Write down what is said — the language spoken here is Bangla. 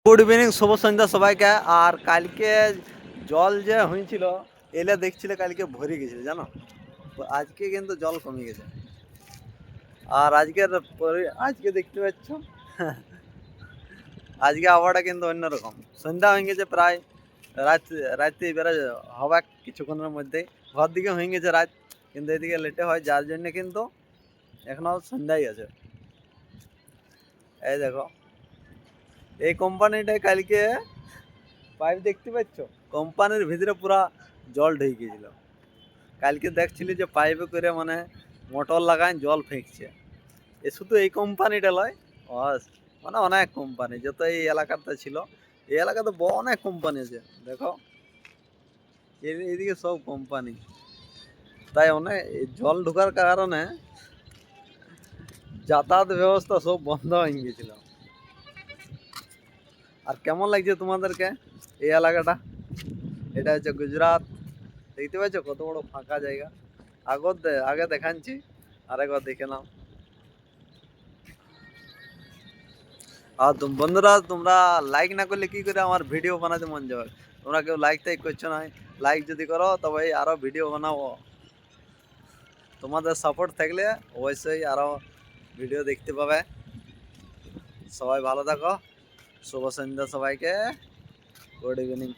গুড ইভিনিং, শুভ সন্ধ্যা সবাইকে। আর কালকে জল যে হয়েছিল এলে দেখছিলে কালকে ভরে গেছিল জানো, তো আজকে কিন্তু জল কমে গেছে। আর আজকে দেখতে পাচ্ছ আজকে আবহাওয়াটা কিন্তু অন্যরকম। সন্ধ্যা হয়ে গেছে প্রায়, রাত্রি এবারে হবে কিছুক্ষণের মধ্যেই। ঘর দিকে হয়ে গেছে রাত, কিন্তু এদিকে লেটে হয়, যার জন্য কিন্তু এখনো সন্ধ্যাই আছে। এই দেখো, এই কোম্পানিটাই কালকে পাইপ দেখতে পাচ্ছ, কোম্পানির ভিতরে পুরা জল ঢুকে গিয়েছিল। কালকে দেখছিলি যে পাইপে করে মানে মোটর লাগায় জল ফেঁকছে। এ শুধু এই কোম্পানিটা লয়, মানে অনেক কোম্পানি যত এই এলাকাতে ছিল, এই এলাকাতে অনেক কোম্পানি আছে। দেখো এদিকে সব কোম্পানি, তাই অনেক জল ঢোকার কারণে যাতায়াত ব্যবস্থা সব বন্ধ হয়ে গিয়েছিল। আর কেমন লাগছে তোমাদেরকে এই এলাকাটা? এটা হচ্ছে গুজরাট। দেখতে পাচ্ছ কত বড় ফাঁকা জায়গা। আগে দেখাচ্ছি, আরেকবার দেখে নাও। আর বন্ধুরা, তোমরা লাইক না করলে কি করে আমার ভিডিও বানাতে মন যাবে? তোমরা কেউ লাইক টাইক করছো না। লাইক যদি করো তবে আরো ভিডিও বানাবো। তোমাদের সাপোর্ট থাকলে অবশ্যই আরো ভিডিও দেখতে পাবে। সবাই ভালো থাকো, শুভ সন্ধ্যা সবাইকে, গুড ইভিনিং।